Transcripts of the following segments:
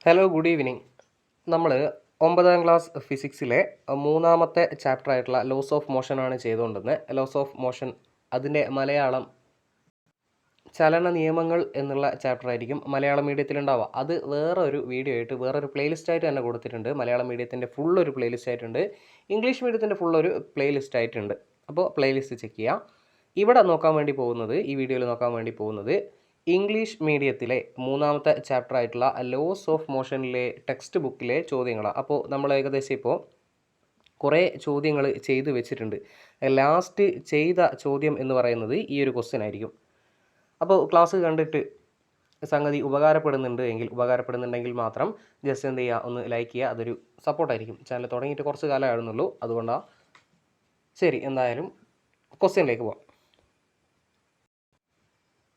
Hello, good evening. നമ്മൾ 9ാം class ഫിസിക്സിലെ മൂന്നാമത്തെ chapter ആയിട്ടുള്ള ലോസ് ഓഫ് മോഷനാണ് ചെയ്തുകൊണ്ടിരുന്നത്. ലോസ് ഓഫ് മോഷൻ അതിൻ്റെ മലയാളം ചലന നിയമങ്ങൾ എന്നുള്ള ചാപ്റ്റർ ആയിരിക്കും മലയാളം മീഡിയത്തിലുണ്ടാവുക. അത് വേറൊരു വീഡിയോ ആയിട്ട് വേറൊരു പ്ലേലിസ്റ്റ് ആയിട്ട് തന്നെ കൊടുത്തിട്ടുണ്ട്. മലയാളം മീഡിയത്തിൻ്റെ ഫുള്ളൊരു പ്ലേലിസ്റ്റ് ആയിട്ടുണ്ട്, ഇംഗ്ലീഷ് മീഡിയത്തിൻ്റെ ഫുള്ളൊരു പ്ലേലിസ്റ്റ് ആയിട്ടുണ്ട്. അപ്പോൾ പ്ലേലിസ്റ്റ് ചെക്ക് ചെയ്യുക. ഇവിടെ നോക്കാൻ വേണ്ടി പോകുന്നത്, ഈ വീഡിയോയിൽ നോക്കാൻ വേണ്ടി പോകുന്നത് ഇംഗ്ലീഷ് മീഡിയത്തിലെ മൂന്നാമത്തെ ചാപ്റ്റർ ആയിട്ടുള്ള ലോസ് ഓഫ് മോഷനിലെ ടെക്സ്റ്റ് ബുക്കിലെ ചോദ്യങ്ങളാണ്. അപ്പോൾ നമ്മൾ ഏകദേശം ഇപ്പോൾ കുറേ ചോദ്യങ്ങൾ ചെയ്തു വെച്ചിട്ടുണ്ട്. ലാസ്റ്റ് ചെയ്ത ചോദ്യം എന്ന് പറയുന്നത് ഈ ഒരു ക്വസ്റ്റ്യൻ ആയിരിക്കും. അപ്പോൾ ക്ലാസ് കണ്ടിട്ട് സംഗതി ഉപകാരപ്പെടുന്നുണ്ടെങ്കിൽ മാത്രം ജസ്റ്റ് എന്ത് ചെയ്യുക, ഒന്ന് ലൈക്ക് ചെയ്യുക. അതൊരു സപ്പോർട്ടായിരിക്കും. ചാനൽ തുടങ്ങിയിട്ട് കുറച്ച് കാലമായിരുന്നുള്ളൂ, അതുകൊണ്ടാണ്. ശരി, എന്തായാലും ക്വസ്റ്റ്യനിലേക്ക് പോകാം.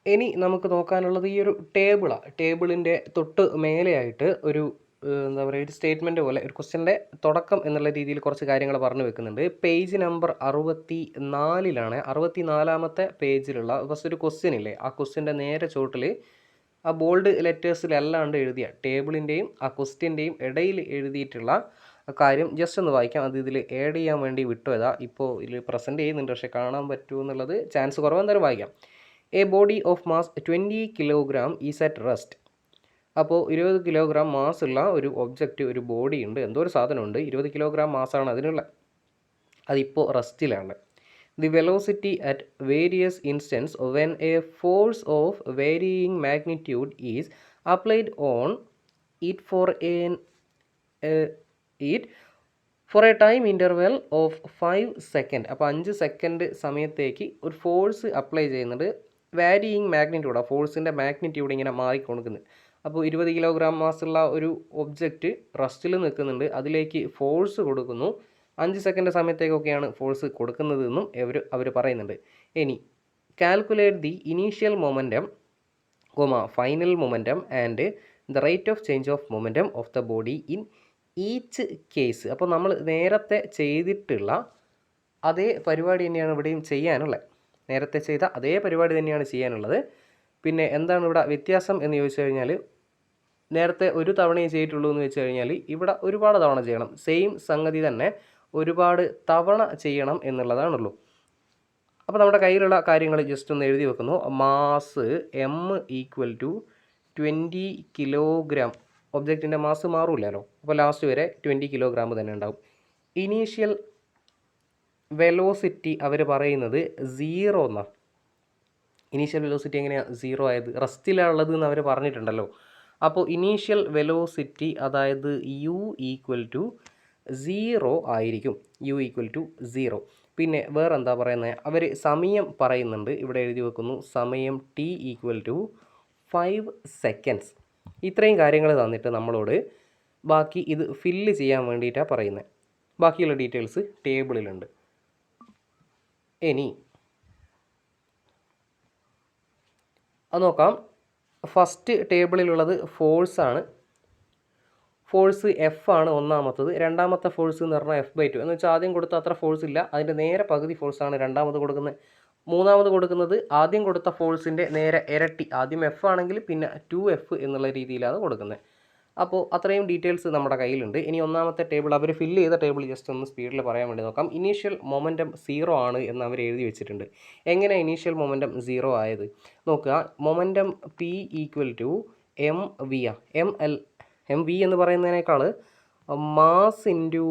ഇനി നമുക്ക് നോക്കാനുള്ളത് ഈ ഒരു ടേബിളാണ്. ടേബിളിൻ്റെ തൊട്ട് മേലെയായിട്ട് ഒരു എന്താ പറയുക, ഒരു സ്റ്റേറ്റ്മെൻറ്റ് പോലെ ഒരു ക്വസ്റ്റ്യൻ്റെ തുടക്കം എന്നുള്ള രീതിയിൽ കുറച്ച് കാര്യങ്ങൾ പറഞ്ഞു വെക്കുന്നുണ്ട്. പേജ് നമ്പർ 64 64ാമത്തെ പേജിലുള്ള ഫസ്റ്റ് ഒരു ക്വസ്റ്റ്യൻ ഇല്ലേ, ആ ക്വസ്റ്റ്യൻ്റെ നേരെ ചോട്ടിൽ ആ ബോൾഡ് ലെറ്റേഴ്സിലല്ലാണ്ട് എഴുതിയ ടേബിളിൻ്റെയും ആ ക്വസ്റ്റ്യൻ്റെയും ഇടയിൽ എഴുതിയിട്ടുള്ള കാര്യം ജസ്റ്റ് ഒന്ന് വായിക്കാം. അത് ഇതിൽ ആഡ് ചെയ്യാൻ വേണ്ടി വിട്ടുപോയതാ. ഇപ്പോൾ ഇതിൽ പ്രസൻറ്റ് ചെയ്യുന്നുണ്ട്, പക്ഷേ കാണാൻ പറ്റുമോ എന്നുള്ളത് ചാൻസ് കുറവ്. എന്തായാലും വായിക്കാം. A body of mass 20 kilogram is at rest. അപ്പോൾ 20 കിലോഗ്രാം മാസ് ഉള്ള ഒരു ഒബ്ജക്റ്റ്, ഒരു ബോഡി ഉണ്ട്, എന്തോ ഒരു സാധനമുണ്ട്. 20 കിലോഗ്രാം മാസാണ് അതിനുള്ള. അതിപ്പോൾ റെസ്റ്റിലാണ്. The velocity at various instance when a force of varying magnitude is applied on it for a time interval of 5 second. അപ്പോൾ 5 സെക്കൻഡ് സമയത്തേക്ക് ഒരു ഫോഴ്സ് അപ്ലൈ ചെയ്യുന്നുണ്ട്. വാരിയിങ് മാഗ്നിറ്റ്യൂഡ്, ആ ഫോഴ്സിൻ്റെ മാഗ്നിറ്റ്യൂഡ് ഇങ്ങനെ മാറിക്കൊടുക്കുന്നത്. അപ്പോൾ 20 കിലോഗ്രാം മാസുള്ള ഒരു ഒബ്ജക്റ്റ് റെസ്റ്റിൽ നിൽക്കുന്നുണ്ട്, അതിലേക്ക് ഫോഴ്സ് കൊടുക്കുന്നു. 5 സെക്കൻഡ് സമയത്തേക്കൊക്കെയാണ് ഫോഴ്സ് കൊടുക്കുന്നതെന്നും അവർ പറയുന്നുണ്ട്. ഇനി calculate the initial momentum, final momentum and the rate of change of momentum of the body in each case. അപ്പോൾ നമ്മൾ നേരത്തെ ചെയ്തിട്ടുള്ള അതേ പരിപാടി തന്നെയാണ് ഇവിടെയും ചെയ്യാനുള്ളത്. നേരത്തെ ചെയ്ത അതേ പരിപാടി തന്നെയാണ് ചെയ്യാനുള്ളത്. പിന്നെ എന്താണ് ഇവിടെ വ്യത്യാസം എന്ന് ചോദിച്ചു കഴിഞ്ഞാൽ, നേരത്തെ ഒരു തവണയേ ചെയ്തിട്ടുള്ളൂ എന്ന് വെച്ച് കഴിഞ്ഞാൽ ഇവിടെ ഒരുപാട് തവണ ചെയ്യണം. സെയിം സംഗതി തന്നെ ഒരുപാട് തവണ ചെയ്യണം എന്നുള്ളതാണുള്ളൂ. അപ്പോൾ നമ്മുടെ കയ്യിലുള്ള കാര്യങ്ങൾ ജസ്റ്റ് ഒന്ന് എഴുതി വെക്കുന്നു. Mass M = 20 kilogram. ഒബ്ജക്റ്റിൻ്റെ മാസ് മാറില്ലല്ലോ, അപ്പോൾ ലാസ്റ്റ് വരെ 20 കിലോഗ്രാം തന്നെ ഉണ്ടാവും. ഇനീഷ്യൽ വെലോസിറ്റി അവർ പറയുന്നത് 0 എന്നാണ്. ഇനീഷ്യൽ വെലോസിറ്റി എങ്ങനെയാണ് 0 ആയത്? റെസ്റ്റിലുള്ളത് എന്ന് അവർ പറഞ്ഞിട്ടുണ്ടല്ലോ. അപ്പോൾ ഇനീഷ്യൽ വെലോസിറ്റി അതായത് U = 0 ആയിരിക്കും. U = 0. പിന്നെ വേറെ എന്താ പറയുന്നത്, അവർ സമയം പറയുന്നുണ്ട്. ഇവിടെ എഴുതി വെക്കുന്നു, സമയം T = 5 സെക്കൻഡ്സ്. ഇത്രയും കാര്യങ്ങൾ തന്നിട്ട് നമ്മളോട് ബാക്കി ഇത് ഫില്ല് ചെയ്യാൻ വേണ്ടിയിട്ടാണ് പറയുന്നത്. ബാക്കിയുള്ള ഡീറ്റെയിൽസ് ടേബിളിലുണ്ട്. ഇനി അത് നോക്കാം. ഫസ്റ്റ് ടേബിളിലുള്ളത് ഫോഴ്സാണ്. ഫോഴ്സ് F ആണ് ഒന്നാമത്തത്. രണ്ടാമത്തെ ഫോഴ്സ് എന്ന് പറഞ്ഞാൽ F/2 എന്ന് വെച്ചാൽ ആദ്യം കൊടുത്ത അത്ര ഫോഴ്സ് ഇല്ല, അതിൻ്റെ നേരെ പകുതി ഫോഴ്സാണ് രണ്ടാമത് കൊടുക്കുന്നത്. മൂന്നാമത് കൊടുക്കുന്നത് ആദ്യം കൊടുത്ത ഫോഴ്സിൻ്റെ നേരെ ഇരട്ടി. ആദ്യം F ആണെങ്കിൽ പിന്നെ 2F എന്നുള്ള രീതിയിലാണ് കൊടുക്കുന്നത്. അപ്പോൾ അത്രയും ഡീറ്റെയിൽസ് നമ്മുടെ കയ്യിലുണ്ട്. ഇനി ഒന്നാമത്തെ ടേബിൾ അവർ ഫില്ല് ചെയ്ത ടേബിൾ ജസ്റ്റ് ഒന്ന് സ്പീഡിൽ പറയാൻ വേണ്ടി നോക്കാം. ഇനീഷ്യൽ മൊമെൻറ്റം 0 ആണ് എന്ന് അവർ എഴുതി വെച്ചിട്ടുണ്ട്. എങ്ങനെ ഇനീഷ്യൽ മൊമെൻറ്റം 0 ആയത് നോക്കുക. Momentum P = mv. mv എന്ന് പറയുന്നതിനേക്കാൾ മാസ് ഇൻറ്റു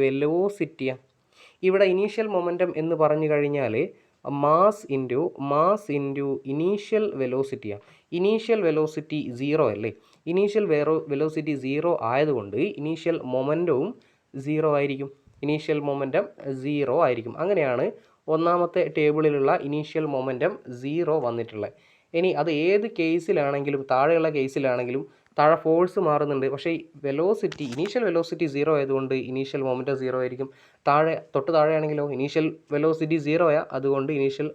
വെലോസിറ്റിയാണ്. ഇവിടെ ഇനീഷ്യൽ മൊമെൻറ്റം എന്ന് പറഞ്ഞു കഴിഞ്ഞാൽ മാസ് ഇൻറ്റു ഇനീഷ്യൽ വെലോസിറ്റിയാണ്. ഇനീഷ്യൽ വെലോസിറ്റി 0 അല്ലേ? ഇനീഷ്യൽ വെലോസിറ്റി 0 ആയതുകൊണ്ട് ഇനീഷ്യൽ മൊമെൻറ്റവും 0 ആയിരിക്കും. ഇനീഷ്യൽ മൊമെൻറ്റം 0 ആയിരിക്കും. അങ്ങനെയാണ് ഒന്നാമത്തെ ടേബിളിലുള്ള ഇനീഷ്യൽ മൊമെൻറ്റം 0 വന്നിട്ടുള്ളത്. ഇനി അത് ഏത് കേസിലാണെങ്കിലും, താഴെയുള്ള കേസിലാണെങ്കിലും താഴെ ഫോഴ്സ് മാറുന്നുണ്ട്, പക്ഷേ ഇനീഷ്യൽ വെലോസിറ്റി 0 ആയതുകൊണ്ട് ഇനീഷ്യൽ മൊമെൻറ്റം 0 ആയിരിക്കും. തൊട്ട് താഴെയാണെങ്കിലോ ഇനീഷ്യൽ വെലോസിറ്റി 0 അതുകൊണ്ട് ഇനീഷ്യൽ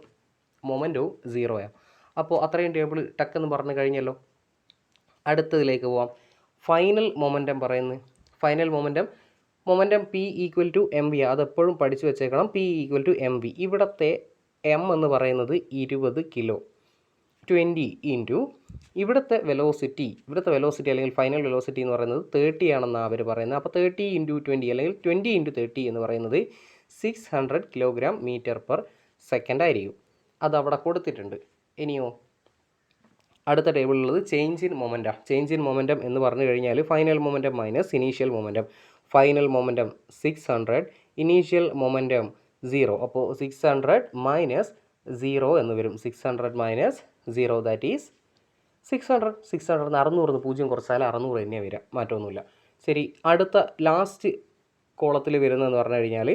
മൊമെൻറ്റവും 0 അപ്പോൾ അത്രയും ടേബിൾ ടക്കെന്ന് പറഞ്ഞു കഴിഞ്ഞല്ലോ. അടുത്തതിലേക്ക് പോവാം. ഫൈനൽ മൊമെൻറ്റം പറയുന്നത്. Final momentum P = mv. അതെപ്പോഴും പഠിച്ചു വെച്ചേക്കണം. P = mv. ഇവിടുത്തെ M എന്ന് പറയുന്നത് 20 കിലോ. 20 ഇൻറ്റു ഇവിടുത്തെ വെലോസിറ്റി അല്ലെങ്കിൽ ഫൈനൽ വെലോസിറ്റി എന്ന് പറയുന്നത് 30 ആണെന്നാണ് അവർ പറയുന്നത്. അപ്പോൾ 30 ഇൻറ്റു 20 അല്ലെങ്കിൽ 20 ഇൻറ്റു 30 എന്ന് പറയുന്നത് 600 കിലോഗ്രാം മീറ്റർ പെർ സെക്കൻഡ് ആയിരിക്കും. അത് അവിടെ കൊടുത്തിട്ടുണ്ട്. ഇനിയോ അടുത്ത ടേബിളിലുള്ളത് ചേഞ്ച് ഇൻ മൊമെൻറ്റം എന്ന് പറഞ്ഞു കഴിഞ്ഞാൽ final momentum minus initial momentum. Final momentum 600, initial momentum 0. അപ്പോൾ 600 മൈനസ് 0 എന്ന് വരും. 600 മൈനസ് 0 ദാറ്റ് ഈസ് 600. 600 600 0 കുറച്ചാൽ 600 തന്നെയാണ് വരിക, മാറ്റമൊന്നുമില്ല. ശരി, അടുത്ത ലാസ്റ്റ് കോളത്തിൽ വരുന്നതെന്ന് പറഞ്ഞു കഴിഞ്ഞാൽ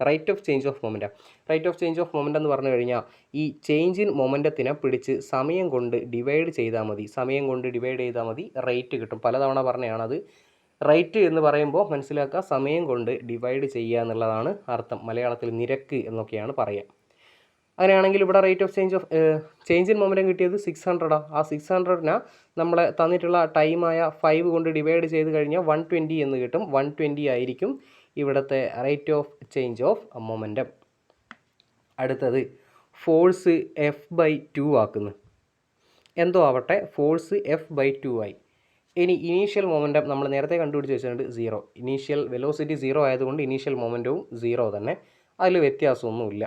rate of change of momentum. Rate of change of momentum എന്ന് പറഞ്ഞു കഴിഞ്ഞാൽ ഈ ചേഞ്ച് ഇൻ മൊമെൻറ്റത്തിനെ പിടിച്ച് സമയം കൊണ്ട് ഡിവൈഡ് ചെയ്താൽ മതി. റേറ്റ് കിട്ടും. പലതവണ പറഞ്ഞാണത്. റേറ്റ് എന്ന് പറയുമ്പോൾ മനസ്സിലാക്കുക, സമയം കൊണ്ട് ഡിവൈഡ് ചെയ്യുക എന്നുള്ളതാണ് അർത്ഥം. മലയാളത്തിൽ നിരക്ക് എന്നൊക്കെയാണ് പറയുക. അങ്ങനെയാണെങ്കിൽ ഇവിടെ rate of change in momentum കിട്ടിയത് 600. ആ 600നെ നമ്മളെ തന്നിട്ടുള്ള ടൈമായ 5 കൊണ്ട് ഡിവൈഡ് ചെയ്ത് കഴിഞ്ഞാൽ 120 എന്ന് കിട്ടും. 120 ആയിരിക്കും ഇവിടുത്തെ rate of change of momentum. അടുത്തത് ഫോഴ്സ് F/2 ആക്കുന്നു. എന്തോ ആവട്ടെ, ഫോഴ്സ് F/2 ആയി. ഇനി ഇനീഷ്യൽ മൊമെൻറ്റം നമ്മൾ നേരത്തെ കണ്ടുപിടിച്ച് വെച്ചിട്ടുണ്ട് 0. ഇനീഷ്യൽ വെലോസിറ്റി 0 ആയതുകൊണ്ട് ഇനീഷ്യൽ മൊമെൻറ്റവും 0 തന്നെ, അതിൽ വ്യത്യാസമൊന്നുമില്ല.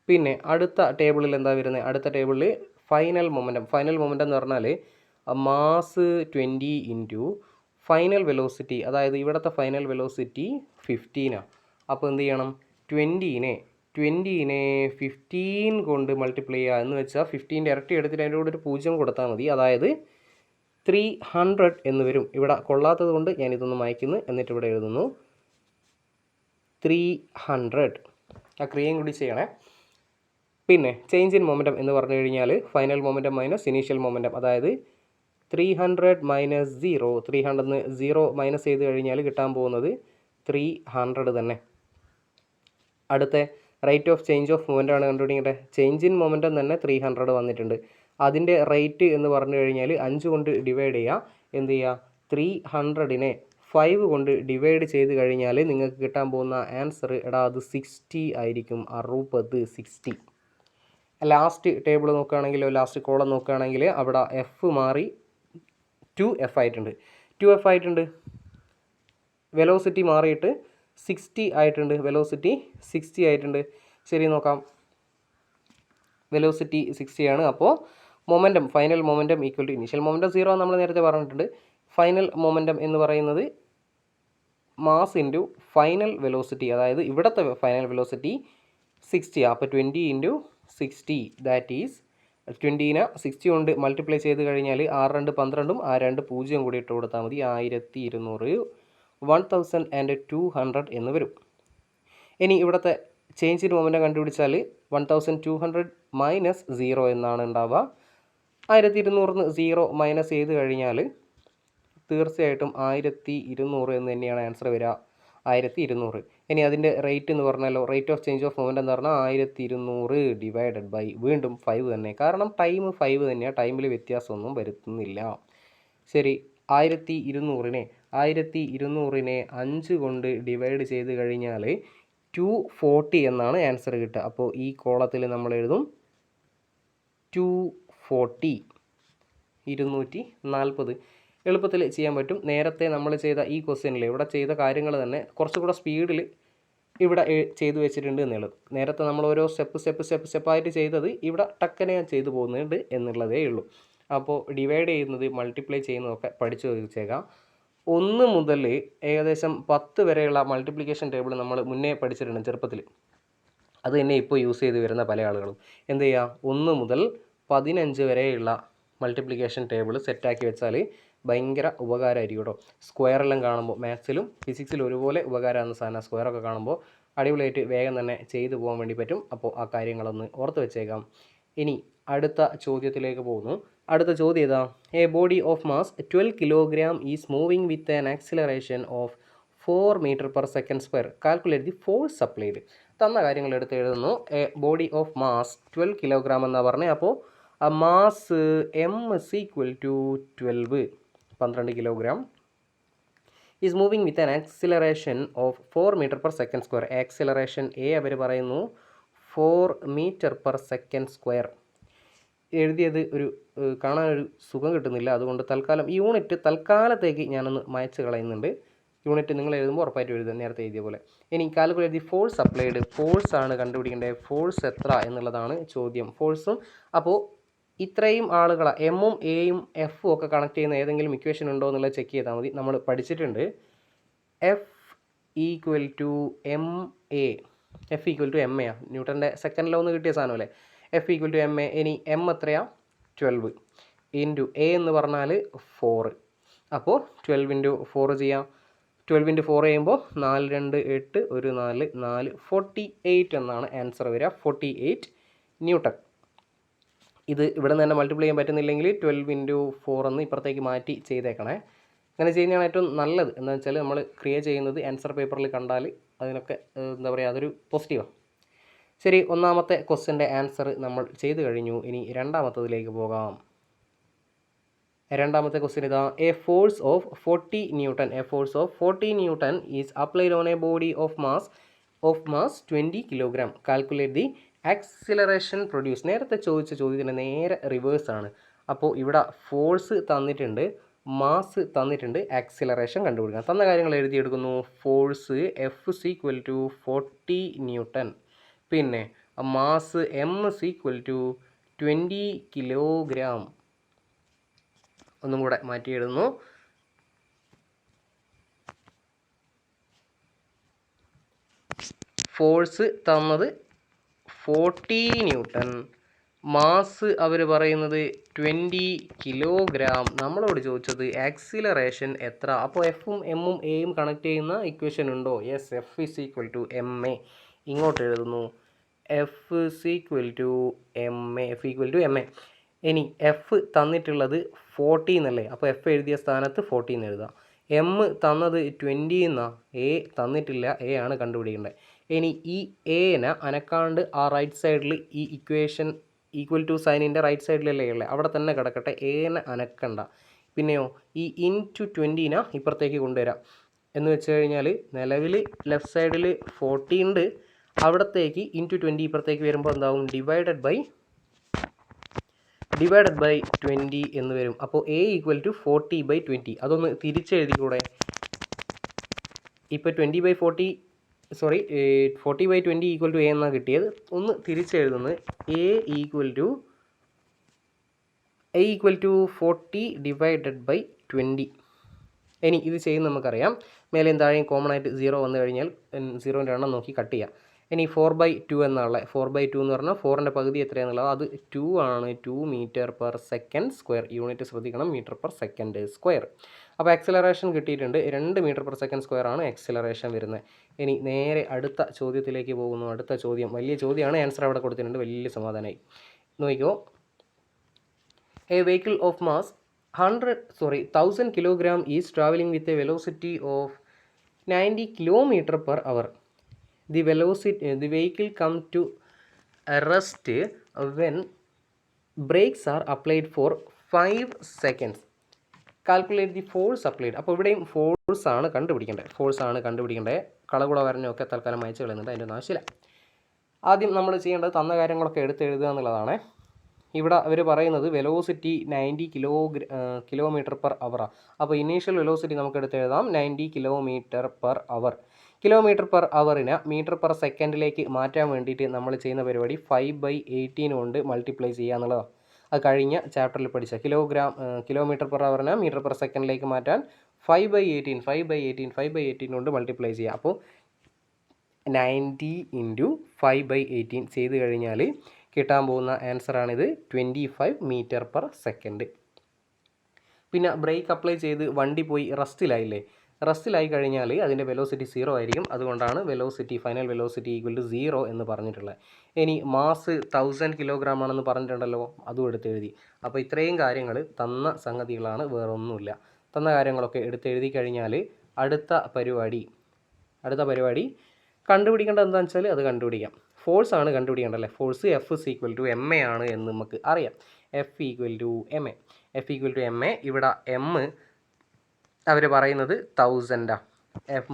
പിന്നെ അടുത്ത ടേബിളിൽ എന്താ വരുന്നത്? അടുത്ത ടേബിളിൽ ഫൈനൽ മൊമെൻറ്റം എന്ന് പറഞ്ഞാൽ മാസ് 20 ഇൻറ്റു ഫൈനൽ വെലോസിറ്റി. അതായത് ഇവിടുത്തെ ഫൈനൽ വെലോസിറ്റി 15 അപ്പോൾ എന്ത് ചെയ്യണം? 20നെ 15 കൊണ്ട് മൾട്ടിപ്ലൈ ചെയ്യുക. എന്ന് വെച്ചാൽ 15 ഇരട്ടി എടുത്തിട്ട് അതിൻ്റെ കൂടെ ഒരു 0 കൊടുത്താൽ മതി. അതായത് 300 എന്ന് വരും. ഇവിടെ കൊള്ളാത്തത് കൊണ്ട് ഞാനിതൊന്ന് മായ്ക്കുന്നു, എന്നിട്ട് ഇവിടെ എഴുതുന്നു 300. ആ ക്രിയയും കൂടി ചെയ്യണേ. പിന്നെ ചേഞ്ച് ഇൻ മൊമെൻറ്റം എന്ന് പറഞ്ഞു കഴിഞ്ഞാൽ final momentum minus initial momentum. അതായത് 300 മൈനസ് 0. 300 0 മൈനസ് ചെയ്ത് കഴിഞ്ഞാൽ കിട്ടാൻ പോകുന്നത് 300 തന്നെ. അടുത്ത rate of change of momentum ആണ് കണ്ടുപിടിക്കേണ്ടത്. ചേഞ്ച് ഇൻ മൊമെൻറ്റം തന്നെ 300 വന്നിട്ടുണ്ട്. അതിൻ്റെ റേറ്റ് എന്ന് പറഞ്ഞു കഴിഞ്ഞാൽ 5 കൊണ്ട് ഡിവൈഡ് ചെയ്യുക. എന്ത് ചെയ്യുക? 300നെ 5 കൊണ്ട് ഡിവൈഡ് ചെയ്ത് കഴിഞ്ഞാൽ നിങ്ങൾക്ക് കിട്ടാൻ പോകുന്ന ആൻസർ അത് 60 ആയിരിക്കും. 60. ലാസ്റ്റ് ടേബിൾ നോക്കുകയാണെങ്കിലോ, ലാസ്റ്റ് കോളം നോക്കുകയാണെങ്കിൽ അവിടെ എഫ് മാറി 2F ആയിട്ടുണ്ട്. വെലോസിറ്റി മാറിയിട്ട് 60 ആയിട്ടുണ്ട്. ശരി, നോക്കാം. വെലോസിറ്റി 60 ആണ്. അപ്പോൾ momentum, final momentum equal to initial momentum 0 നമ്മൾ നേരത്തെ പറഞ്ഞിട്ടുണ്ട്. ഫൈനൽ മൊമെൻറ്റം എന്ന് പറയുന്നത് മാസ് ഇൻറ്റു ഫൈനൽ വെലോസിറ്റി. അതായത് ഇവിടുത്തെ ഫൈനൽ വെലോസിറ്റി 60. അപ്പോൾ 20 ഇൻറ്റു 60 ദാറ്റ് ഈസ് 20നെ 60 കൊണ്ട് മൾട്ടിപ്ലൈ ചെയ്ത് കഴിഞ്ഞാൽ 6 2 12 ആ 2 0 കൂടി ഇട്ട് കൊടുത്താൽ മതി. 1200 1200 എന്ന് വരും. ഇനി ഇവിടുത്തെ ചേഞ്ച് ഇൻ മൊമെൻറ്റം കണ്ടുപിടിച്ചാൽ 1200 മൈനസ് 0 എന്നാണ് ഉണ്ടാവുക. 1200 0 മൈനസ് ചെയ്ത് കഴിഞ്ഞാൽ തീർച്ചയായിട്ടും 1200 എന്ന് തന്നെയാണ് ആൻസർ വരിക. 1200. ഇനി അതിൻ്റെ റേറ്റ് എന്ന് പറഞ്ഞാലോ, rate of change of momentum എന്ന് പറഞ്ഞാൽ 1200 ഡിവൈഡഡ് ബൈ വീണ്ടും 5 തന്നെ. കാരണം ടൈം 5 തന്നെയാണ്, ടൈമിൽ വ്യത്യാസമൊന്നും വരുത്തുന്നില്ല. ശരി, 1200നെ 5 കൊണ്ട് ഡിവൈഡ് ചെയ്ത് കഴിഞ്ഞാൽ 240 എന്നാണ് ആൻസർ കിട്ടുക. അപ്പോൾ ഈ കോളത്തിൽ നമ്മൾ എഴുതും 240. 240 എളുപ്പത്തിൽ ചെയ്യാൻ പറ്റും. നേരത്തെ നമ്മൾ ചെയ്ത ഈ ക്വസ്റ്റ്യനിൽ ഇവിടെ ചെയ്ത കാര്യങ്ങൾ തന്നെ കുറച്ചുകൂടെ സ്പീഡിൽ ഇവിടെ ചെയ്തു വെച്ചിട്ടുണ്ട് എന്നുള്ളത്. നേരത്തെ നമ്മൾ ഓരോ സ്റ്റെപ്പായിട്ട് ചെയ്തത് ഇവിടെ ടക്കനെ ഞാൻ ചെയ്തു പോകുന്നുണ്ട് എന്നുള്ളതേ ഉള്ളൂ. അപ്പോൾ ഡിവൈഡ് ചെയ്യുന്നത് മൾട്ടിപ്ലൈ ചെയ്യുന്നതൊക്കെ പഠിച്ചു വെച്ചേക്കാം. 1 മുതൽ ഏകദേശം 10 വരെയുള്ള മൾട്ടിപ്ലിക്കേഷൻ ടേബിൾ നമ്മൾ മുന്നേ പഠിച്ചിട്ടുണ്ട് ചെറുപ്പത്തിൽ. അത് തന്നെ ഇപ്പോൾ യൂസ് ചെയ്ത് വരുന്ന പല ആളുകളും എന്ത് ചെയ്യുക, 1 മുതൽ 15 വരെയുള്ള മൾട്ടിപ്ലിക്കേഷൻ ടേബിൾ സെറ്റാക്കി വെച്ചാൽ ഭയങ്കര ഉപകാരമായിരിക്കും കേട്ടോ. സ്ക്വയറെല്ലാം കാണുമ്പോൾ മാത്സിലും ഫിസിക്സിലും ഒരുപോലെ ഉപകാരമാകുന്ന സാധനം. സ്ക്വയറൊക്കെ കാണുമ്പോൾ അടിപൊളിയായിട്ട് വേഗം തന്നെ ചെയ്തു പോകാൻ വേണ്ടി പറ്റും. അപ്പോൾ ആ കാര്യങ്ങളൊന്ന് ഓർത്ത് വെച്ചേക്കാം. ഇനി അടുത്ത ചോദ്യത്തിലേക്ക് പോകുന്നു. അടുത്ത ചോദ്യം ഏതാ? A body of mass 12 kilogram is moving with an acceleration of 4 metre per second square. Calculate the force applied. തന്ന കാര്യങ്ങൾ എടുത്ത് എഴുതുന്നു. A body of mass 12 kilogram എന്നാണ് പറഞ്ഞത്. അപ്പോൾ mass M is equal to 12 kilogram is moving with an acceleration of 4 metre per second square. Acceleration അവർ പറയുന്നു 4 metre per second square. എഴുതിയത് ഒരു കാണാനൊരു സുഖം കിട്ടുന്നില്ല. അതുകൊണ്ട് തൽക്കാലം ഈ യൂണിറ്റ് തൽക്കാലത്തേക്ക് ഞാനൊന്ന് മായ്ച്ച് കളയുന്നുണ്ട്. യൂണിറ്റ് നിങ്ങൾ എഴുതുമ്പോൾ ഉറപ്പായിട്ട് എഴുതുക നേരത്തെ എഴുതിയ പോലെ. ഇനി calculate the force applied. Force ആണ് കണ്ടുപിടിക്കേണ്ടത്. ഫോഴ്സ് എത്ര എന്നുള്ളതാണ് ചോദ്യം. ഫോഴ്സും അപ്പോൾ ഇത്രയും ആളുകളെ എമ്മും എയും എഫും ഒക്കെ കണക്ട് ചെയ്യുന്ന ഏതെങ്കിലും ഇക്വേഷൻ ഉണ്ടോ എന്നുള്ളത് ചെക്ക് ചെയ്താൽ മതി. നമ്മൾ പഠിച്ചിട്ടുണ്ട് F equal to M A. F equal to M A ആണ്. ന്യൂട്ടൻ്റെ സെക്കൻഡ് ലോ എന്ന് കിട്ടിയ സാധനമല്ലേ. F equal to M A. ഇനി എം എത്രയാണ്? 12 ഇൻറ്റു എ എന്ന് പറഞ്ഞാൽ 4. അപ്പോൾ 12 ഇൻറ്റു 4 ചെയ്യാം. 12 ഇൻറ്റു 4 ചെയ്യുമ്പോൾ 4 2 8 1 4 4 48 എന്നാണ് ആൻസർ വരിക. 48 ന്യൂട്ടൺ. ഇത് ഇവിടെ നിന്ന് തന്നെ മൾട്ടിപ്ലൈ ചെയ്യാൻ പറ്റുന്നില്ലെങ്കിൽ 12 ഇൻറ്റു 4 എന്ന് ഇപ്പുറത്തേക്ക് മാറ്റി ചെയ്തേക്കണേ. അങ്ങനെ ചെയ്യുന്നതാണ് ഏറ്റവും നല്ലത്. എന്താണെന്ന് വെച്ചാൽ നമ്മൾ ക്രിയേറ്റ് ചെയ്യുന്നത് ആൻസർ പേപ്പറിൽ കണ്ടാൽ അതിനൊക്കെ എന്താ പറയുക, അതൊരു പോസിറ്റീവാണ്. ശരി, ഒന്നാമത്തെ ക്വസ്റ്റ്യൻ്റെ ആൻസർ നമ്മൾ ചെയ്തു കഴിഞ്ഞു. ഇനി രണ്ടാമത്തതിലേക്ക് പോകാം. രണ്ടാമത്തെ ക്വസ്റ്റ്യൻ ഇതാ. A force of 40 newton. A force of 40 newton is applied on A body of mass 20 kilogram. Calculate the acceleration produce. നേരത്തെ ചോദിച്ച ചോദ്യത്തിൻ്റെ നേരെ റിവേഴ്സാണ്. അപ്പോൾ ഇവിടെ ഫോഴ്സ് തന്നിട്ടുണ്ട്, മാസ് തന്നിട്ടുണ്ട്, ആക്സിലറേഷൻ കണ്ടുപിടിക്കണം. തന്ന കാര്യങ്ങൾ എഴുതിയെടുക്കുന്നു. Force F is equal to 40 newton. പിന്നെ mass M is equal to 20 kilogram. ഒന്നും കൂടെ മാറ്റി എഴുതുന്നു. ഫോഴ്സ് തന്നത് 40 ന്യൂട്ടൺ, മാസ് അവർ പറയുന്നത് 20 കിലോഗ്രാം. നമ്മളോട് ചോദിച്ചത് ആക്സിലറേഷൻ എത്ര. അപ്പോൾ എഫും എമ്മും എയും കണക്ട് ചെയ്യുന്ന ഇക്വേഷൻ ഉണ്ടോ? Yes, F is equal to M A. ഇങ്ങോട്ട് എഴുതുന്നു. F is equal to M A. F equal to M A. ഇനി എഫ് തന്നിട്ടുള്ളത് 40 എന്നല്ലേ, അപ്പോൾ എഫ് എഴുതിയ സ്ഥാനത്ത് 40 എന്ന് എഴുതാം. എം തന്നത് 20 എന്നാണ്. എ തന്നിട്ടില്ല, എ ആണ് കണ്ടുപിടിക്കേണ്ടത്. ഇനി ഈ എനെ അനക്കാണ്ട് ആ റൈറ്റ് സൈഡിൽ ഈ ഇക്വേഷൻ ഈക്വൽ ടു സൈനിൻ്റെ റൈറ്റ് സൈഡിലല്ലേ ഉള്ളത്, അവിടെ തന്നെ കിടക്കട്ടെ. എനെ അനക്കണ്ട. പിന്നെയോ ഈ ഇൻറ്റു 20നെ ഇപ്പുറത്തേക്ക് കൊണ്ടുവരാം. എന്ന് വെച്ച് കഴിഞ്ഞാൽ നിലവിൽ ലെഫ്റ്റ് സൈഡിൽ 40 ഉണ്ട്, അവിടത്തേക്ക് ഇൻറ്റു 20 ഇപ്പുറത്തേക്ക് വരുമ്പോൾ എന്താവും? ഡിവൈഡഡ് ബൈ 20 എന്ന് വരും. അപ്പോൾ എ ഈക്വൽ ടു 40/20. അതൊന്ന് തിരിച്ചെഴുതിക്കൂടെ? ഇപ്പോൾ 40/20 ഈക്വൽ ടു എ എന്നാണ് കിട്ടിയത്. ഒന്ന് തിരിച്ചെഴുതുന്നത്. A equal to 40/20. ഇനി ഇത് ചെയ്യുന്ന നമുക്കറിയാം. മേലെയും താഴെയും കോമൺ ആയിട്ട് 0 വന്നു കഴിഞ്ഞാൽ 0ൻ്റെ എണ്ണം നോക്കി കട്ട് ചെയ്യാം. ഇനി 4/2 എന്നുള്ള 4/2 എന്ന് പറഞ്ഞാൽ 4ൻ്റെ പകുതി എത്രയാണെന്നുള്ളത് അത് 2 ആണ്. 2 m/s². യൂണിറ്റ് ശ്രദ്ധിക്കണം, m/s². അപ്പോൾ ആക്സിലറേഷൻ കിട്ടിയിട്ടുണ്ട്. 2 m/s² ആണ് ആക്സിലറേഷൻ വരുന്നത്. ഇനി നേരെ അടുത്ത ചോദ്യത്തിലേക്ക് പോകുന്നു. അടുത്ത ചോദ്യം വലിയ ചോദ്യമാണ്. ആൻസർ അവിടെ കൊടുത്തിട്ടുണ്ട്. വലിയ സമാധാനമായി. നോക്കിക്കോ. A vehicle of mass 1000 kilogram is traveling with a velocity of 90 km/h. The vehicle come to a rest when brakes are applied for 5 seconds. Calculate the force applied. അപ്പോൾ ഇവിടെയും ഫോഴ്സ് ആണ് കണ്ടുപിടിക്കേണ്ടത്. കളകുള വരഞ്ഞൊക്കെ തൽക്കാലം അയച്ചു കളയുന്നുണ്ട്, അതിൻ്റെ ആവശ്യമില്ല. ആദ്യം നമ്മൾ ചെയ്യേണ്ടത് തന്ന കാര്യങ്ങളൊക്കെ എടുത്തെഴുതുക എന്നുള്ളതാണ്. ഇവിടെ അവർ പറയുന്നത് വെലോസിറ്റി 90 km/h. അപ്പോൾ ഇനീഷ്യൽ വെലോസിറ്റി നമുക്ക് എടുത്തെഴുതാം 90 km/h. km/hനെ m/s മാറ്റാൻ വേണ്ടിയിട്ട് നമ്മൾ ചെയ്യുന്ന പരിപാടി 5/18 കൊണ്ട് മൾട്ടിപ്ലൈ ചെയ്യുക എന്നുള്ളതാണ്. അത് കഴിഞ്ഞ ചാപ്റ്ററിൽ പഠിച്ച km/hനെ m/s മാറ്റാൻ 5/18 കൊണ്ട് മൾട്ടിപ്ലൈ ചെയ്യുക. അപ്പോൾ 90 × 5/18 ചെയ്ത് കഴിഞ്ഞാൽ കിട്ടാൻ പോകുന്ന ആൻസറാണിത്, 25 m/s. പിന്നെ ബ്രേക്ക് അപ്ലൈ ചെയ്ത് വണ്ടി പോയി റസ്റ്റിലായി കഴിഞ്ഞാൽ അതിൻ്റെ വെലോസിറ്റി 0 ആയിരിക്കും. അതുകൊണ്ടാണ് ഫൈനൽ വെലോസിറ്റി ഈക്വൽ ടു 0 എന്ന് പറഞ്ഞിട്ടുള്ളത്. ഇനി മാസ് 1000 കിലോഗ്രാം ആണെന്ന് പറഞ്ഞിട്ടുണ്ടല്ലോ, അതും എടുത്തെഴുതി. അപ്പോൾ ഇത്രയും കാര്യങ്ങൾ തന്ന സംഗതികളാണ്, വേറൊന്നുമില്ല. തന്ന കാര്യങ്ങളൊക്കെ എടുത്തെഴുതി കഴിഞ്ഞാൽ അടുത്ത പരിപാടി കണ്ടുപിടിക്കേണ്ടത് എന്താണെന്ന് വെച്ചാൽ അത് കണ്ടുപിടിക്കാം. ഫോഴ്സ് ആണ് കണ്ടുപിടിക്കേണ്ടല്ലേ. Force F is equal to M A ആണ് എന്ന് നമുക്ക് അറിയാം. F equal to M A. ഇവിടെ എം അവർ പറയുന്നത് 1000. എം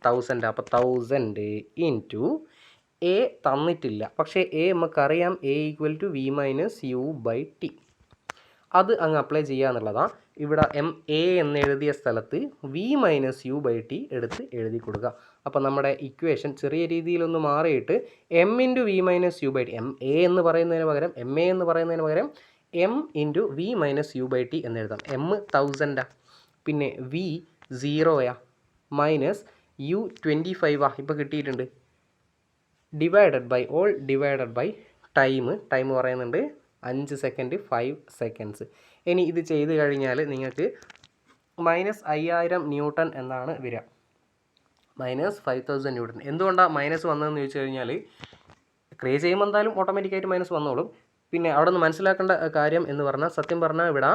1000. അപ്പോൾ 1000 × എ തന്നിട്ടില്ല, പക്ഷേ എ നമുക്കറിയാം A equal to V minus U by T. അത് അങ്ങ് അപ്ലൈ ചെയ്യുക എന്നുള്ളതാണ്. ഇവിടെ എം എ എന്ന് എഴുതിയ സ്ഥലത്ത് V minus U by T എടുത്ത് എഴുതി കൊടുക്കുക. അപ്പോൾ നമ്മുടെ ഇക്വേഷൻ ചെറിയ രീതിയിലൊന്ന് മാറിയിട്ട് M into V minus U by T, M A എന്ന് പറയുന്നതിന് പകരം എം എ എന്ന് പറയുന്നതിന് പകരം M into V minus U by T എന്ന് എഴുതാം. എം 1000 പിന്നെ വി 0 മൈനസ് യു 25 ഇപ്പോൾ കിട്ടിയിട്ടുണ്ട്. Divided by all divided by time പറയുന്നുണ്ട് 5 സെക്കൻഡ് 5 സെക്കൻഡ്സ്. ഇനി ഇത് ചെയ്ത് കഴിഞ്ഞാൽ നിങ്ങൾക്ക് -5000 ന്യൂട്ടൺ എന്നാണ് വരിക. -5000 ന്യൂട്ടൺ. എന്തുകൊണ്ടാണ് മൈനസ് വന്നതെന്ന് ചോദിച്ചു കഴിഞ്ഞാൽ ക്രിയേറ്റ് ചെയ്യുമ്പോൾ എന്തായാലും ഓട്ടോമാറ്റിക്കായിട്ട് മൈനസ് വന്നോളും. പിന്നെ അവിടെ നിന്ന് മനസ്സിലാക്കേണ്ട കാര്യം എന്ന് പറഞ്ഞാൽ, സത്യം പറഞ്ഞാൽ ഇവിടെ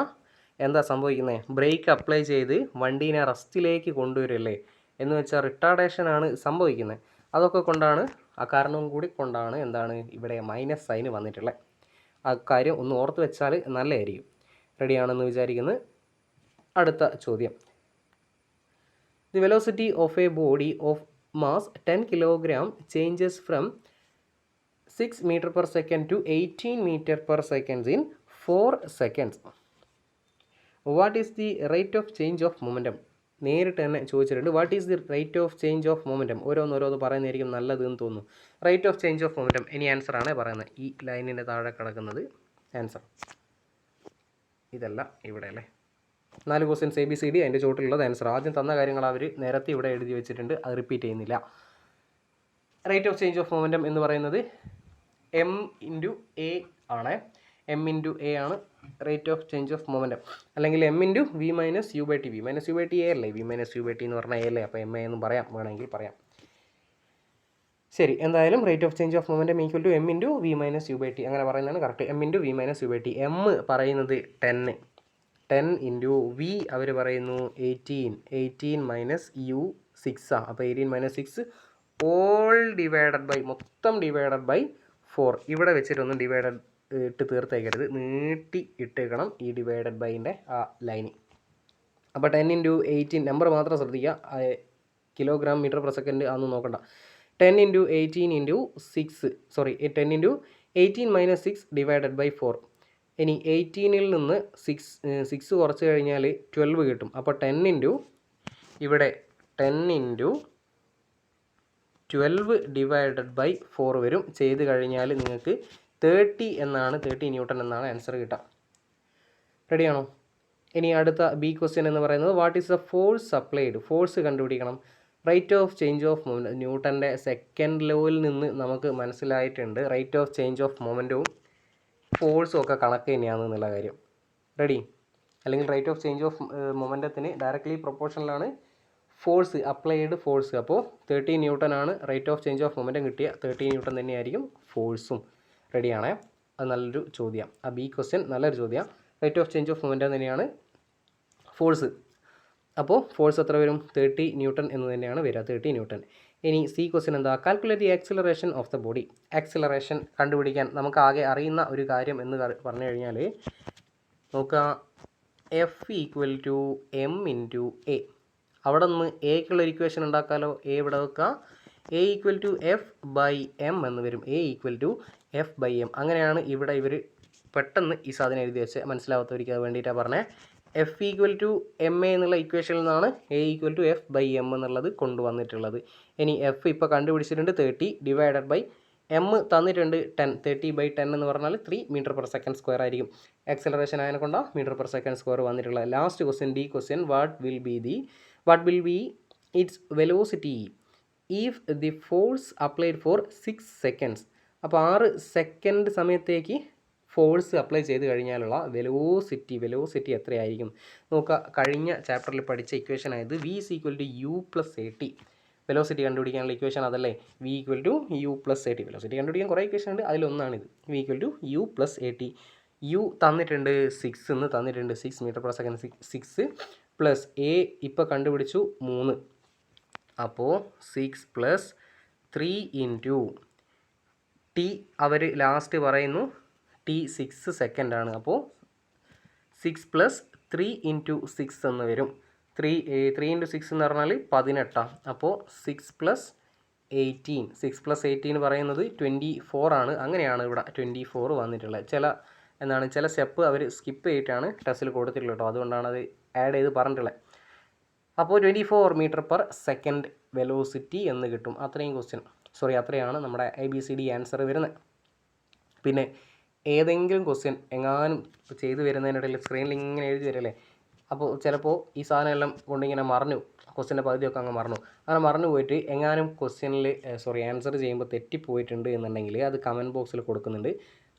എന്താ സംഭവിക്കുന്നത്, ബ്രേക്ക് അപ്ലൈ ചെയ്ത് വണ്ടീനെ റസ്റ്റിലേക്ക് കൊണ്ടുവരില്ലേ, എന്ന് വെച്ചാൽ റിട്ടാർഡേഷനാണ് സംഭവിക്കുന്നത്. അതൊക്കെ കൊണ്ടാണ്, ആ കാരണവും കൂടി കൊണ്ടാണ് എന്താണ് ഇവിടെ മൈനസ് സൈന് വന്നിട്ടുള്ളത്. ആ കാര്യം ഒന്ന് ഓർത്ത് വെച്ചാൽ നല്ലതായിരിക്കും. റെഡിയാണെന്ന് വിചാരിക്കുന്നു. അടുത്ത ചോദ്യം. The velocity of A body of mass 10 kilogram changes from 6 meter per second to 18 meter per second in 4 seconds. What is the rate of change of momentum? നേരിട്ട് തന്നെ ചോദിച്ചിട്ടുണ്ട്. What is the rate of change of momentum? ഓരോന്നോരോന്ന് പറയുന്നതായിരിക്കും നല്ലതെന്ന് തോന്നുന്നു. Rate of change of momentum ഇനി ആൻസറാണ് പറയുന്നത്. ഈ ലൈനിൻ്റെ താഴെ കിടക്കുന്നത് ആൻസർ. ഇതല്ല, ഇവിടെ അല്ലേ. 4 ക്വസ്റ്റ്യൻസ് ABCD, അതിൻ്റെ ചോട്ടിലുള്ളത് ആൻസർ. ആദ്യം തന്ന കാര്യങ്ങൾ അവർ നേരത്തെ ഇവിടെ എഴുതി വെച്ചിട്ടുണ്ട്, അത് റിപ്പീറ്റ് ചെയ്യുന്നില്ല. Rate of change of momentum എന്ന് പറയുന്നത് എം ഇൻറ്റു എ ആണ്. എം ഇൻറ്റു എ ആണ് rate of change of momentum. അല്ലെങ്കിൽ M into V minus U by T. V minus U by T A അല്ലേ, V minus U by T എന്ന് പറഞ്ഞാൽ A അല്ലേ, അപ്പോൾ എം എ എന്നും പറയാം, വേണമെങ്കിൽ പറയാം. ശരി, എന്തായാലും rate of change of momentum equal to M into V minus U by T, അങ്ങനെ പറയുന്നതാണ് correct. M into V minus U by T. M പറയുന്നത് 10 ഇൻറ്റു വി അവർ പറയുന്നു 18 മൈനസ് യു 6 അപ്പോൾ 18 മൈനസ് 6 ഓൾ ഡിവൈഡഡ് ബൈ, മൊത്തം divided by 4. ഇവിടെ വെച്ചിട്ടൊന്നും divided ഇട്ട് തീർത്തേക്കരുത്, നീട്ടി ഇട്ടേക്കണം ഈ ഡിവൈഡഡ് ബൈൻ്റെ ആ ലൈന്. അപ്പോൾ 10 ഇൻറ്റു 18 നമ്പർ മാത്രം ശ്രദ്ധിക്കുക, കിലോഗ്രാം മീറ്റർ പെർ സെക്കൻഡ് അതൊന്നും നോക്കണ്ട. 10 into 18 into 6 10 into 18 minus 6 divided by 4. ഇനി 18ൽ നിന്ന് 6 കുറച്ച് കഴിഞ്ഞാൽ 12 കിട്ടും. അപ്പോൾ 10 ഇൻറ്റു ഇവിടെ 10 ഇൻറ്റു 12 ഡിവൈഡഡ് ബൈ 4 വരും. ചെയ്ത് കഴിഞ്ഞാൽ നിങ്ങൾക്ക് 30 ന്യൂട്ടൺ എന്നാണ് ആൻസർ കിട്ടുക. റെഡിയാണോ? ഇനി അടുത്ത ബി ക്വസ്റ്റ്യൻ എന്ന് പറയുന്നത് what is the force applied? Force കണ്ടുപിടിക്കണം. Rate of change of moment ന്യൂട്ടൻ്റെ സെക്കൻഡ് ലോയിൽ നിന്ന് നമുക്ക് മനസ്സിലായിട്ടുണ്ട്. റേറ്റ് ഓഫ് ചേഞ്ച് ഓഫ് മൊമെൻറ്റവും ഫോഴ്സും ഒക്കെ കണക്ക് തന്നെയാണെന്നുള്ള കാര്യം. റെഡി? അല്ലെങ്കിൽ റേറ്റ് ഓഫ് ചേഞ്ച് ഓഫ് മൊമെൻറ്റത്തിന് ഡയറക്റ്റ്ലി പ്രൊപ്പോർഷണലാണ് ഫോഴ്സ്, അപ്ലൈഡ് ഫോഴ്സ്. അപ്പോൾ 30 ന്യൂട്ടൺ ആണ് rate of change of momentum കിട്ടിയ 30 ന്യൂട്ടൺ തന്നെയായിരിക്കും ഫോഴ്സും. റെഡിയാണേ? അത് നല്ലൊരു ചോദ്യം. ആ ബി ക്വസ്റ്റ്യൻ നല്ലൊരു ചോദ്യം. Rate of change of momentum തന്നെയാണ് ഫോഴ്സ്. അപ്പോൾ ഫോഴ്സ് എത്ര വരും? 30 ന്യൂട്ടൺ എന്ന് തന്നെയാണ് വരിക, 30 ന്യൂട്ടൺ. ഇനി സി ക്വസ്റ്റ്യൻ എന്താ? Calculate the acceleration of the body. Acceleration കണ്ടുപിടിക്കാൻ നമുക്ക് ആകെ അറിയുന്ന ഒരു കാര്യം എന്ന് പറഞ്ഞു കഴിഞ്ഞാൽ നോക്കുക, F equal to M into A. അവിടെ നിന്ന് എക്കുള്ള ഇക്വേഷൻ ഉണ്ടാക്കാമല്ലോ. എ ഇവിടെ വെക്കുക. A equal to F by M എന്ന് വരും. A equal to F by M. അങ്ങനെയാണ് ഇവിടെ ഇവർ പെട്ടെന്ന് ഈ സാധനം എഴുതി വെച്ച് മനസ്സിലാവാത്തവർക്ക് അത് വേണ്ടിയിട്ടാണ് പറഞ്ഞത്. F equal to M A എന്നുള്ള ഇക്വേഷനിൽ നിന്നാണ് A equal to F by M എന്നുള്ളത് കൊണ്ടുവന്നിട്ടുള്ളത്. ഇനി എഫ് ഇപ്പോൾ കണ്ടുപിടിച്ചിട്ടുണ്ട് 30 ഡിവൈഡഡ് ബൈ എം തന്നിട്ടുണ്ട് 10. 30 ബൈ 10 എന്ന് പറഞ്ഞാൽ 3 മീറ്റർ പെർ സെക്കൻഡ് സ്ക്വയർ ആയിരിക്കും. ആക്സലറേഷൻ ആയതിനെ കൊണ്ടാണ് മീറ്റർ പെർ സെക്കൻഡ് സ്ക്വയർ വന്നിട്ടുള്ളത്. Last question D question what will be it's velocity if the force applied for 6 seconds. അപ്പോൾ 6 സെക്കൻഡ് സമയത്തേക്ക് ഫോഴ്സ് അപ്ലൈ ചെയ്ത് കഴിഞ്ഞാലുള്ള velocity എത്രയായിരിക്കും നോക്കുക. കഴിഞ്ഞ ചാപ്റ്ററിൽ പഠിച്ച ഇക്വേഷൻ ആയത് V is equal to U plus A T. Velocity കണ്ടുപിടിക്കാനുള്ള ഇക്വേഷൻ അതല്ലേ, V equal to U plus A T. Velocity കണ്ടുപിടിക്കാൻ കുറേ ഇക്വേഷൻ ഉണ്ട്, അതിലൊന്നാണിത്. V equal to U plus A T. U തന്നിട്ടുണ്ട് 6 എന്ന് തന്നിട്ടുണ്ട്, 6 metre per second 6 plus A ഇപ്പോൾ കണ്ടുപിടിച്ചു 3. അപ്പോൾ 6 പ്ലസ് 3 ഇൻറ്റു ടി അവർ ലാസ്റ്റ് പറയുന്നു ടി 6 സെക്കൻഡാണ്. അപ്പോൾ 6 പ്ലസ് 3 ഇൻറ്റു 6 എന്ന് വരും. 3 ഇൻറ്റു 6 എന്ന് പറഞ്ഞാൽ 18. അപ്പോൾ 6 പ്ലസ് 18 6 + 18 പറയുന്നത് 24 ആണ്. അങ്ങനെയാണ് ഇവിടെ 24 വന്നിട്ടുള്ളത്. ചില സ്റ്റെപ്പ് അവർ സ്കിപ്പ് ചെയ്തിട്ടാണ് ടെസ്റ്റിൽ കൊടുത്തിട്ടുള്ളത് കേട്ടോ. അതുകൊണ്ടാണ് അത് ആഡ് ചെയ്ത് പറഞ്ഞിട്ടുള്ളത്. അപ്പോൾ 24 m/s വെലോസിറ്റി എന്ന് കിട്ടും. അത്രയാണ് നമ്മുടെ ABCD ആൻസർ വരുന്നത്. പിന്നെ ഏതെങ്കിലും ക്വസ്റ്റ്യൻ എങ്ങാനും ചെയ്തു വരുന്നതിനിടയിൽ സ്ക്രീനിൽ ഇങ്ങനെ എഴുതി വരല്ലേ, അപ്പോൾ ചിലപ്പോൾ ഈ സാധനം എല്ലാം കൊണ്ടിങ്ങനെ മറന്നു, ക്വസ്റ്റ്യൻ്റെ പകുതിയൊക്കെ അങ്ങ് അങ്ങനെ മറന്നു പോയിട്ട് എങ്ങാനും ആൻസർ ചെയ്യുമ്പോൾ തെറ്റിപ്പോയിട്ടുണ്ട് എന്നുണ്ടെങ്കിൽ അത് കമൻറ്റ് ബോക്സിൽ കൊടുക്കുന്നുണ്ട്.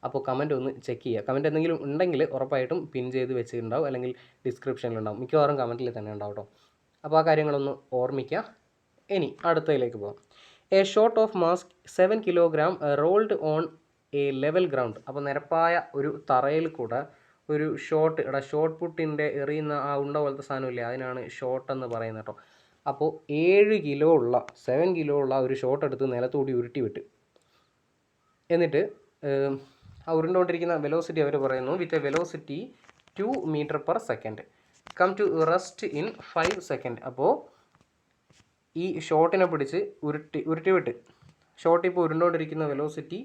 അപ്പോൾ കമൻറ്റ് ഒന്ന് ചെക്ക് ചെയ്യുക. കമൻറ്റ് എന്തെങ്കിലും ഉണ്ടെങ്കിൽ ഉറപ്പായിട്ടും പിൻ ചെയ്ത് വെച്ചിട്ടുണ്ടാവും, അല്ലെങ്കിൽ ഡിസ്ക്രിപ്ഷനിലുണ്ടാവും. മിക്കവാറും കമൻറ്റിൽ തന്നെ ഉണ്ടാവും കേട്ടോ. അപ്പോൾ ആ കാര്യങ്ങളൊന്ന് ഓർമ്മിക്കുക. ഇനി അടുത്തതിലേക്ക് പോകാം. A shot of mass 7 kg rolled on a level ground. അപ്പോൾ നിരപ്പായ ഒരു തറയിൽ കൂടെ ഒരു ഷോട്ട് പുട്ടിൻ്റെ എറിയുന്ന ആ ഉണ്ട പോലത്തെ സാധനമില്ലേ, അതിനാണ് ഷോട്ട് എന്ന് പറയുന്നത് കേട്ടോ. അപ്പോൾ 7 കിലോ ഉള്ള ഒരു ഷോട്ട് എടുത്ത് നിലത്തൂടി ഉരുട്ടി വിട്ട്, എന്നിട്ട് ആ ഉരുണ്ടുകൊണ്ടിരിക്കുന്ന വെലോസിറ്റി അവർ പറയുന്നു with a velocity 2 m/s come to rest in 5 seconds. അപ്പോൾ ഈ ഷോട്ടിനെ പിടിച്ച് ഉരുട്ടി വിട്ട് ഷോട്ട് ഇപ്പോൾ ഉരുണ്ടുകൊണ്ടിരിക്കുന്ന വെലോസിറ്റി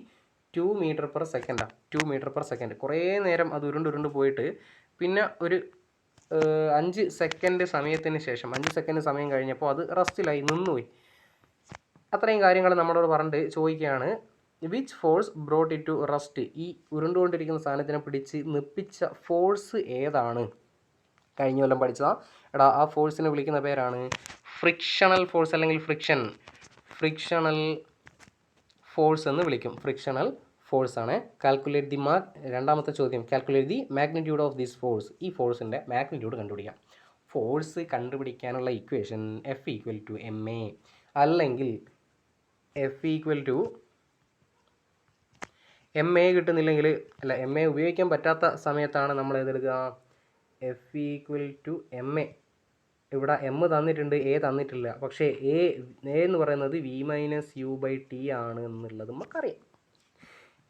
2 m/s 2 m/s. കുറേ നേരം അത് ഉരുണ്ട് പോയിട്ട് പിന്നെ ഒരു 5 സെക്കൻഡ് സമയത്തിന് ശേഷം 5 സെക്കൻഡ് സമയം കഴിഞ്ഞപ്പോൾ അത് റെസ്റ്റിലായി നിന്നുപോയി. അത്രയും കാര്യങ്ങൾ നമ്മളോട് പറഞ്ഞിട്ട് ചോദിക്കുകയാണ്, which force brought it to rest. ഈ ഉരുണ്ടുകൊണ്ടിരിക്കുന്ന സാധനത്തിനെ പിടിച്ച് നിപ്പിച്ച ഫോഴ്സ് ഏതാണ്? കഴിഞ്ഞ കൊല്ലം പഠിച്ചതാ. ആ ഫോഴ്സിനെ വിളിക്കുന്ന പേരാണ് ഫ്രിക്ഷണൽ ഫോഴ്സ്, അല്ലെങ്കിൽ ഫ്രിക്ഷണൽ ഫോഴ്സ് എന്ന് വിളിക്കും. ഫ്രിക്ഷണൽ ഫോഴ്സ് ആണ്. രണ്ടാമത്തെ ചോദ്യം, calculate the magnitude of this force. ഈ ഫോഴ്സിൻ്റെ മാഗ്നിറ്റ്യൂഡ് കണ്ടുപിടിക്കാം. ഫോഴ്സ് കണ്ടുപിടിക്കാനുള്ള ഇക്വേഷൻ F = ma, അല്ലെങ്കിൽ F = ma കിട്ടുന്നില്ലെങ്കിൽ, ma ഉപയോഗിക്കാൻ പറ്റാത്ത സമയത്താണ് നമ്മൾ ഏതെടുക്കുക, F = ma. ഇവിടെ m തന്നിട്ടുണ്ട്, a തന്നിട്ടില്ല. പക്ഷേ a എന്ന് പറയുന്നത് v-u/t ആണ് എന്നുള്ളത് നമുക്കറിയാം.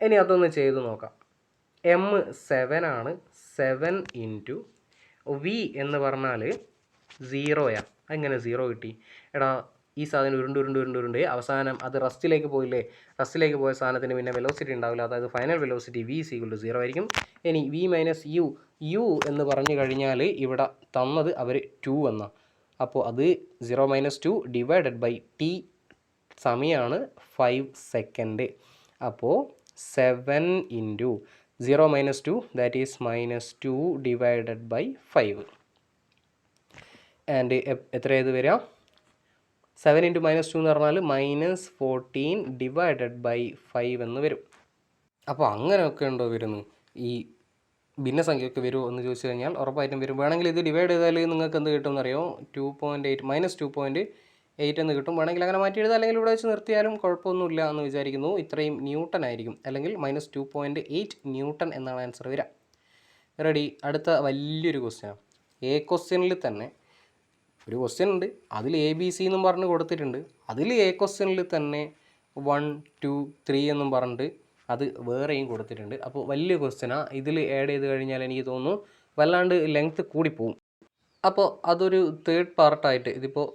ഇനി അതൊന്ന് ചെയ്ത് നോക്കാം. m 7 ആണ്. 7 × v എന്ന് പറഞ്ഞാൽ 0 അങ്ങനെ 0 കിട്ടി. ഈ സാധനം ഉരുണ്ട് അവസാനം അത് റെസ്റ്റിലേക്ക് പോയില്ലേ. റെസ്റ്റിലേക്ക് പോയ സാധനത്തിന് പിന്നെ വെലോസിറ്റി ഉണ്ടാവില്ല, അതായത് ഫൈനൽ വെലോസിറ്റി v = 0 ആയിരിക്കും. ഇനി v-u എന്ന് പറഞ്ഞു കഴിഞ്ഞാൽ ഇവിടെ തന്നത് അവർ 2 എന്നാണ്. അപ്പോൾ അത് 0 - 2 / t സമയമാണ് 5 സെക്കൻഡ്. അപ്പോൾ 7 × 0 - 2 that is -2 / 5. ആൻഡ് എത്രയത് വരിക? 7 × -2 എന്ന് പറഞ്ഞാൽ -14 / 5 എന്ന് വരും. അപ്പോൾ അങ്ങനെയൊക്കെ ഉണ്ടോ വരുന്നത്? ഈ ഭിന്നസംഖ്യയൊക്കെ വരുമോ എന്ന് ചോദിച്ചു കഴിഞ്ഞാൽ ഉറപ്പായിട്ടും വരും. വേണമെങ്കിൽ ഇത് ഡിവൈഡ് ചെയ്താൽ നിങ്ങൾക്ക് എന്ത് കിട്ടുമെന്നറിയോ? 2.8 -2.8 എന്ന് കിട്ടും. വേണമെങ്കിൽ അങ്ങനെ മാറ്റി എഴുതാം, അല്ലെങ്കിൽ ഇവിടെ വെച്ച് നിർത്തിയാലും കുഴപ്പമൊന്നുമില്ല എന്ന് വിചാരിക്കുന്നു. ഇത്രയും ന്യൂട്ടൺ ആയിരിക്കും, അല്ലെങ്കിൽ -2.8 ന്യൂട്ടൺ എന്നാണ് ആൻസർ വരിക. റെഡി. അടുത്ത വലിയൊരു ക്വസ്റ്റ്യനാണ്. ക്വസ്റ്റ്യനിൽ തന്നെ ഒരു ക്വസ്റ്റ്യൻ ഉണ്ട്, അതിൽ ABC എന്നും പറഞ്ഞ് കൊടുത്തിട്ടുണ്ട്. അതിൽ ക്വസ്റ്റ്യനിൽ തന്നെ 1 2 3 എന്നും പറഞ്ഞിട്ട് അത് വേറെയും കൊടുത്തിട്ടുണ്ട്. അപ്പോൾ വലിയ ക്വസ്റ്റ്യനാണ്. ഇതിൽ ആഡ് ചെയ്ത് കഴിഞ്ഞാൽ എനിക്ക് തോന്നുന്നു വല്ലാണ്ട് ലെങ്ത്ത് കൂടിപ്പോവും. അപ്പോൾ അതൊരു തേർഡ് പാർട്ടായിട്ട്, ഇതിപ്പോൾ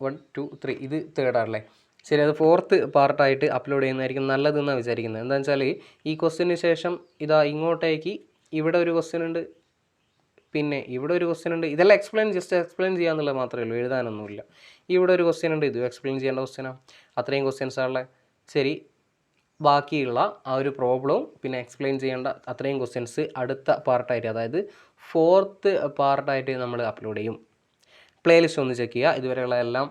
1 2 3 ഇത് തേർഡാണല്ലേ, ശരി, അത് ഫോർത്ത് പാർട്ടായിട്ട് അപ്ലോഡ് ചെയ്യുന്നതായിരിക്കും നല്ലതെന്നാണ് വിചാരിക്കുന്നത്. എന്താണെന്ന് വെച്ചാൽ ഈ ക്വസ്റ്റ്യന് ശേഷം ഇങ്ങോട്ടേക്ക് ഇവിടെ ഒരു ക്വസ്റ്റ്യൻ ഉണ്ട്, പിന്നെ ഇവിടെ ഒരു ക്വസ്റ്റ്യൻ ഉണ്ട്. ഇതെല്ലാം ജസ്റ്റ് എക്സ്പ്ലെയിൻ ചെയ്യാന്നുള്ളത് മാത്രമേ ഉള്ളൂ, എഴുതാനൊന്നുമില്ല. ഇവിടെ ഒരു ക്വസ്റ്റ്യൻ ഉണ്ട്, ഇത് എക്സ്പ്ലെയിൻ ചെയ്യേണ്ട ക്വസ്റ്റ്യനാണ്. അത്രയും ക്വസ്റ്റ്യൻസാണല്ലേ. ശരി, ബാക്കിയുള്ള ആ ഒരു പ്രോബ്ലവും പിന്നെ എക്സ്പ്ലെയിൻ ചെയ്യേണ്ട അത്രയും ക്വസ്റ്റ്യൻസ് അടുത്ത പാർട്ടായിട്ട്, അതായത് ഫോർത്ത് പാർട്ടായിട്ട് നമ്മൾ അപ്ലോഡ് ചെയ്യും. പ്ലേലിസ്റ്റ് ഒന്ന് ചെക്ക് ചെയ്യുക. ഇതുവരെയുള്ള എല്ലാം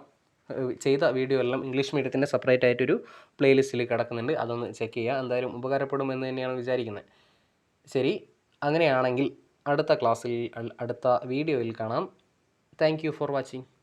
ചെയ്ത വീഡിയോ എല്ലാം ഇംഗ്ലീഷ് മീഡിയത്തിൻ്റെ സെപ്പറേറ്റ് ആയിട്ടൊരു പ്ലേലിസ്റ്റിൽ കിടക്കുന്നുണ്ട്. അതൊന്ന് ചെക്ക് ചെയ്യുക. എന്തായാലും ഉപകാരപ്പെടും എന്ന് തന്നെയാണ് വിചാരിക്കുന്നത്. ശരി, അങ്ങനെയാണെങ്കിൽ അടുത്ത ക്ലാസ്സിൽ അടുത്ത വീഡിയോയിൽ കാണാം. Thank you for watching.